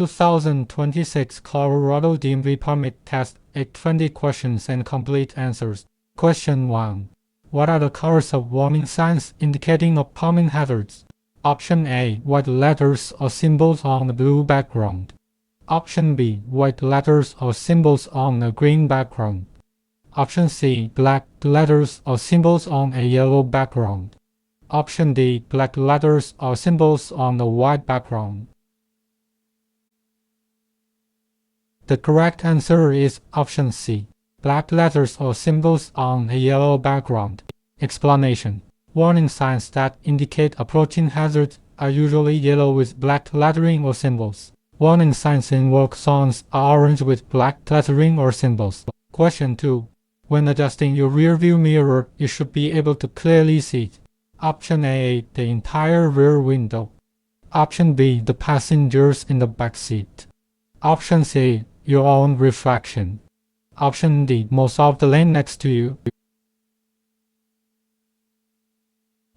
2026 Colorado DMV Permit Test 820 questions and complete answers. Question 1. What are the colors of warning signs indicating upcoming hazards? Option A. White letters or symbols on a blue background. Option B. White letters or symbols on a green background. Option C. Black letters or symbols on a yellow background. Option D. Black letters or symbols on a white background. The correct answer is option C. Black letters or symbols on a yellow background. Explanation. Warning signs that indicate approaching hazards are usually yellow with black lettering or symbols. Warning signs in work zones are orange with black lettering or symbols. Question 2. When adjusting your rearview mirror, you should be able to clearly see it. Option A. The entire rear window. Option B. The passengers in the back seat. Option C. Your own reflection. Option D. Most of the lane next to you.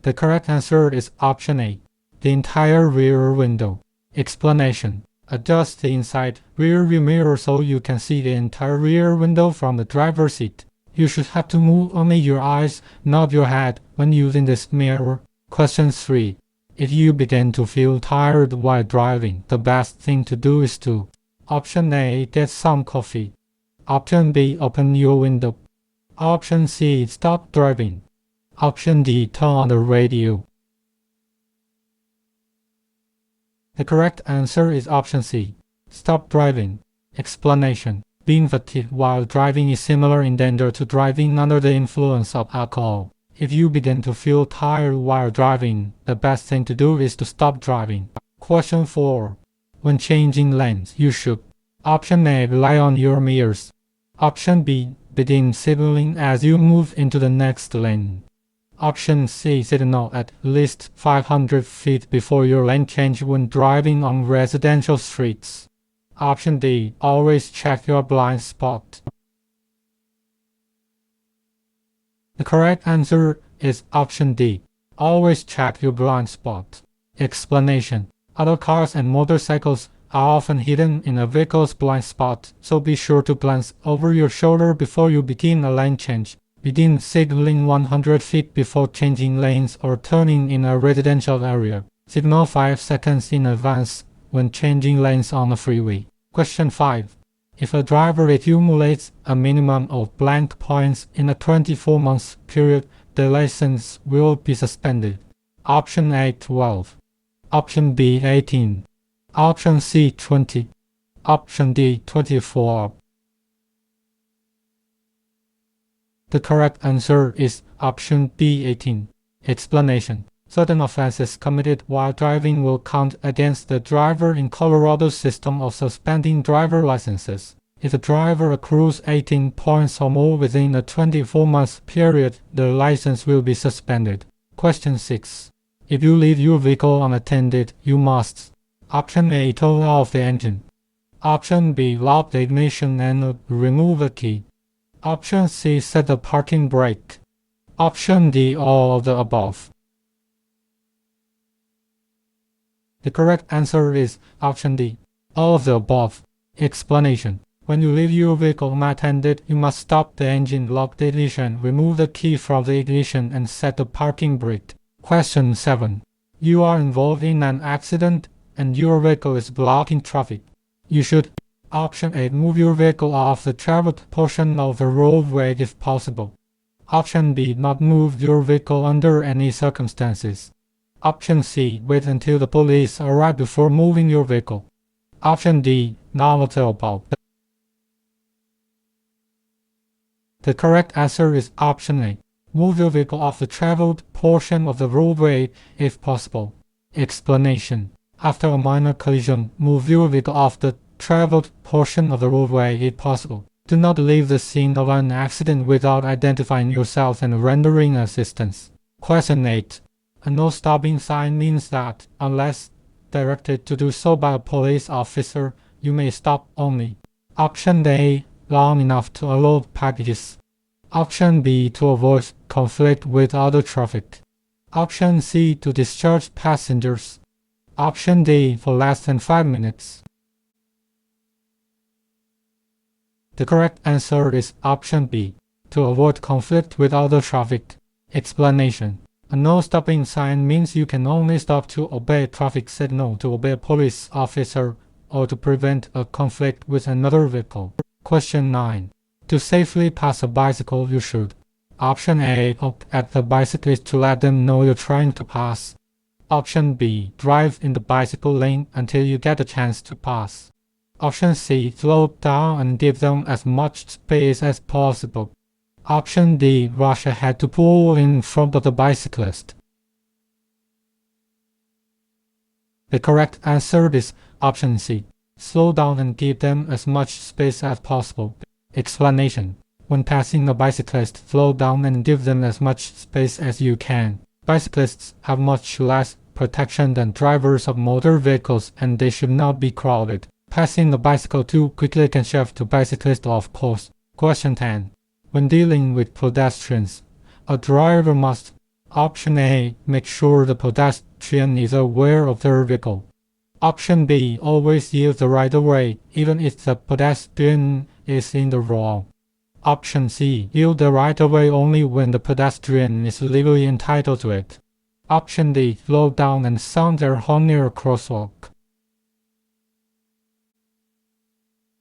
The correct answer is option A. The entire rear window. Explanation. Adjust the inside rear view mirror so you can see the entire rear window from the driver's seat. You should have to move only your eyes, not your head, when using this mirror. Question 3. If you begin to feel tired while driving, the best thing to do is to: Option A. Get some coffee. Option B. Open your window. Option C. Stop driving. Option D. Turn on the radio. The correct answer is option C. Stop driving. Explanation. Being fatigued while driving is similar in danger to driving under the influence of alcohol. If you begin to feel tired while driving, the best thing to do is to stop driving. Question 4. When changing lanes, you should: Option A. Rely on your mirrors. Option B. Begin signaling as you move into the next lane. Option C. Signal at least 500 feet before your lane change when driving on residential streets. Option D. Always check your blind spot. The correct answer is option D. Always check your blind spot. Explanation. Other cars and motorcycles are often hidden in a vehicle's blind spot, so be sure to glance over your shoulder before you begin a lane change. Begin signaling 100 feet before changing lanes or turning in a residential area. Signal 5 seconds in advance when changing lanes on a freeway. Question 5. If a driver accumulates a minimum of blank points in a 24-month period, the license will be suspended. Option A. 12. Option B. 18. Option C. 20. Option D. 24. The correct answer is option B. 18. Explanation. Certain offenses committed while driving will count against the driver in Colorado's system of suspending driver licenses. If the driver accrues 18 points or more within a 24-month period, the license will be suspended. Question 6. If you leave your vehicle unattended, you must: Option A. Turn off the engine. Option B. Lock the ignition and remove the key. Option C. Set the parking brake. Option D. All of the above. The correct answer is option D. All of the above. Explanation. When you leave your vehicle unattended, you must stop the engine, lock the ignition, remove the key from the ignition, and set the parking brake. Question 7. You are involved in an accident and your vehicle is blocking traffic. You should: Option A. Move your vehicle off the traveled portion of the roadway if possible. Option B. Not move your vehicle under any circumstances. Option C. Wait until the police arrive before moving your vehicle. Option D. None of the above. The correct answer is option A. Move your vehicle off the traveled portion of the roadway if possible. Explanation. After a minor collision, move your vehicle off the traveled portion of the roadway if possible. Do not leave the scene of an accident without identifying yourself and rendering assistance. Question 8. A no stopping sign means that, unless directed to do so by a police officer, you may stop only. Option A. Long enough to unload packages. Option B. To avoid conflict with other traffic. Option C. To discharge passengers. Option D. For less than 5 minutes. The correct answer is option B, to avoid conflict with other traffic. Explanation. A no stopping sign means you can only stop to obey a traffic signal, to obey a police officer, or to prevent a conflict with another vehicle. Question 9. To safely pass a bicycle, you should: option A, look at the bicyclist to let them know you're trying to pass. Option B, drive in the bicycle lane until you get a chance to pass. Option C, slow down and give them as much space as possible. Option D, rush ahead to pull in front of the bicyclist. The correct answer is option C, slow down and give them as much space as possible. Explanation. When passing a bicyclist, slow down and give them as much space as you can. Bicyclists have much less protection than drivers of motor vehicles, and they should not be crowded. Passing a bicycle too quickly can shove the bicyclist off course. Question 10. When dealing with pedestrians, a driver must: option A, make sure the pedestrian is aware of their vehicle. Option B, always yield the right of way, even if the pedestrian is in the wrong. Option C, yield the right of way only when the pedestrian is legally entitled to it. Option D, slow down and sound their horn near a crosswalk.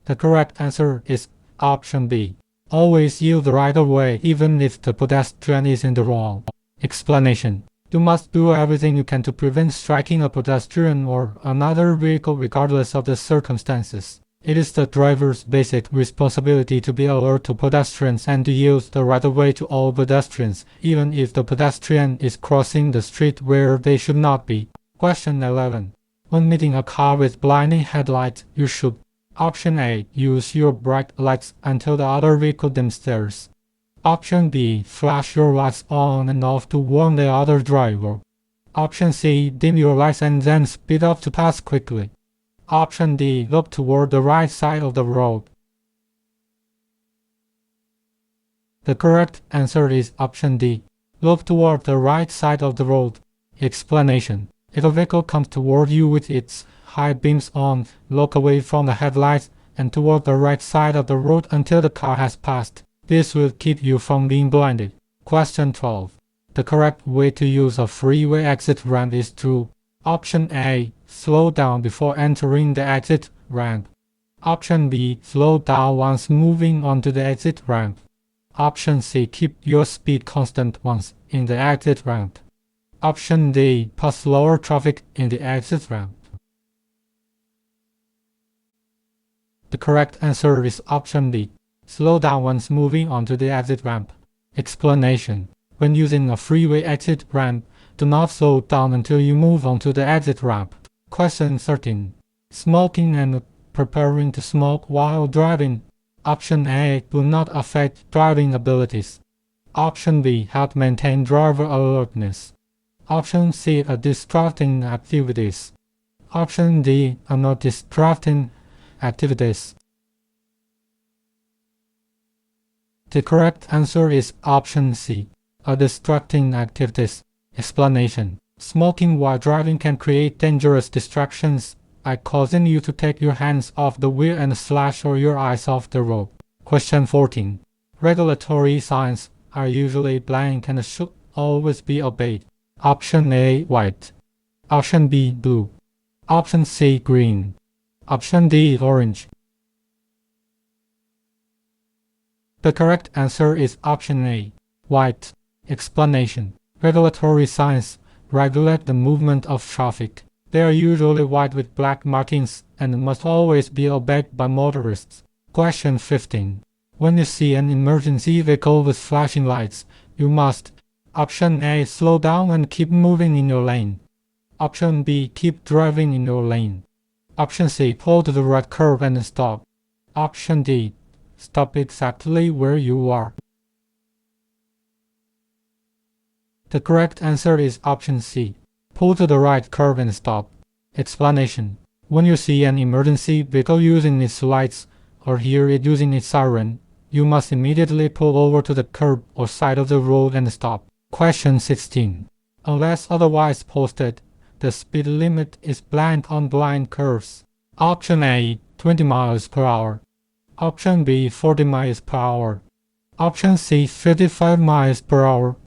The correct answer is option B, always yield the right of way even if the pedestrian is in the wrong. Explanation. You must do everything you can to prevent striking a pedestrian or another vehicle regardless of the circumstances. It is the driver's basic responsibility to be alert to pedestrians and to use the right of way to all pedestrians, even if the pedestrian is crossing the street where they should not be. Question 11. When meeting a car with blinding headlights, you should: option A, use your bright lights until the other vehicle dims theirs. Option B, flash your lights on and off to warn the other driver. Option C, dim your lights and then speed up to pass quickly. Option D, look toward the right side of the road. The correct answer is option D, look toward the right side of the road. Explanation. If a vehicle comes toward you with its high beams on, look away from the headlights and toward the right side of the road until the car has passed. This will keep you from being blinded. Question 12. The correct way to use a freeway exit ramp is to: option A, slow down before entering the exit ramp. Option B, slow down once moving onto the exit ramp. Option C, keep your speed constant once in the exit ramp. Option D, pass slower traffic in the exit ramp. The correct answer is option B, slow down once moving onto the exit ramp. Explanation. When using a freeway exit ramp, do not slow down until you move onto the exit ramp. Question 13. Smoking and preparing to smoke while driving. Option A, will not affect driving abilities. Option B, help maintain driver alertness. Option C, are distracting activities. Option D, are not distracting activities. The correct answer is option C, are distracting activities. Explanation. Smoking while driving can create dangerous distractions by causing you to take your hands off the wheel and slash or your eyes off the road. Question 14. Regulatory signs are usually blank and should always be obeyed. Option A, white. Option B, blue. Option C, green. Option D, orange. The correct answer is option A, white. Explanation. Regulatory signs regulate the movement of traffic. They are usually white with black markings and must always be obeyed by motorists. Question 15. When you see an emergency vehicle with flashing lights, you must: option A, slow down and keep moving in your lane. Option B, keep driving in your lane. Option C, pull to the right curb and stop. Option D, stop exactly where you are. The correct answer is option C, pull to the right curb and stop. Explanation. When you see an emergency vehicle using its lights or hear it using its siren, you must immediately pull over to the curb or side of the road and stop. Question 16. Unless otherwise posted, the speed limit is blank on blind curves. Option A, 20 miles per hour. Option B, 40 miles per hour. Option C, 55 miles per hour.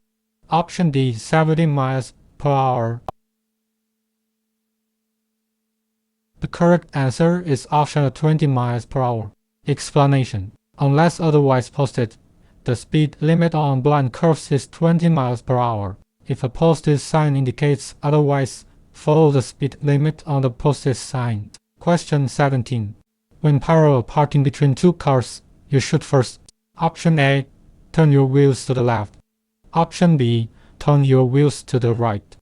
Option D, 70 miles per hour. The correct answer is option 20 miles per hour. Explanation: unless otherwise posted, the speed limit on blind curves is 20 miles per hour. If a posted sign indicates otherwise, follow the speed limit on the posted sign. Question 17. When parallel parking between two cars, you should first: Option A, turn your wheels to the left. Option B, turn your wheels to the right.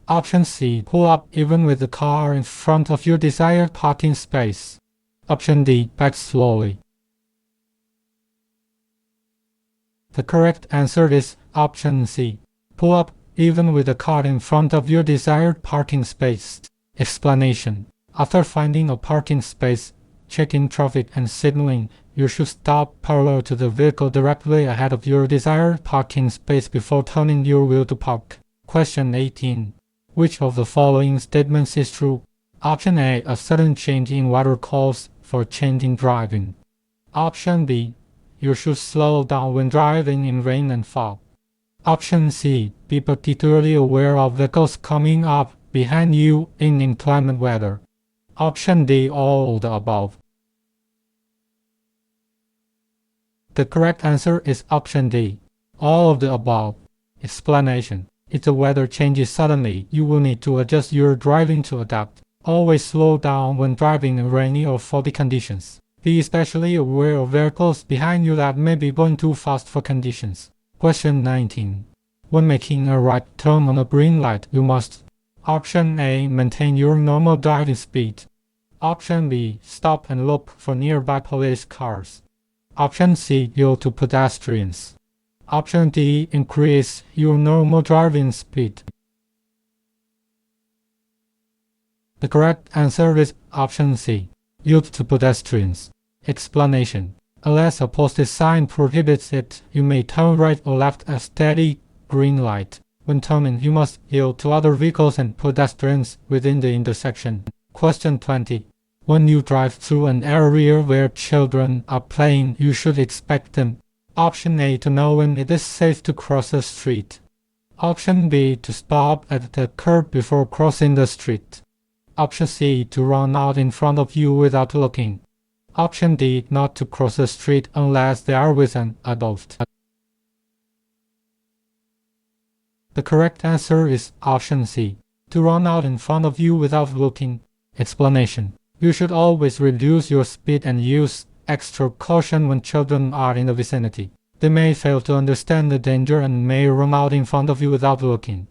Option C, pull up even with the car in front of your desired parking space. Option D, back slowly. The correct answer is option C, pull up even with the car in front of your desired parking space. Explanation: after finding a parking space, checking traffic and signaling, you should stop parallel to the vehicle directly ahead of your desired parking space before turning your wheel to park. Question 18. Which of the following statements is true? Option A, a sudden change in weather calls for change in driving. Option B, you should slow down when driving in rain and fog. Option C, be particularly aware of vehicles coming up behind you in inclement weather. Option D, all of the above. The correct answer is option D, all of the above. Explanation: if the weather changes suddenly, you will need to adjust your driving to adapt. Always slow down when driving in rainy or foggy conditions. Be especially aware of vehicles behind you that may be going too fast for conditions. Question 19. When making a right turn on a green light, you must: Option A, maintain your normal driving speed. Option B, stop and look for nearby police cars. Option C, yield to pedestrians. Option D, increase your normal driving speed. The correct answer is option C, yield to pedestrians. Explanation: unless a posted sign prohibits it, you may turn right or left at steady green light. When turning, you must yield to other vehicles and pedestrians within the intersection. Question 20. When you drive through an area where children are playing, you should expect them: Option A, to know when it is safe to cross a street. Option B, to stop at the curb before crossing the street. Option C, to run out in front of you without looking. Option D, not to cross the street unless they are with an adult. The correct answer is option C, to run out in front of you without looking. Explanation: you should always reduce your speed and use extra caution when children are in the vicinity. They may fail to understand the danger and may run out in front of you without looking.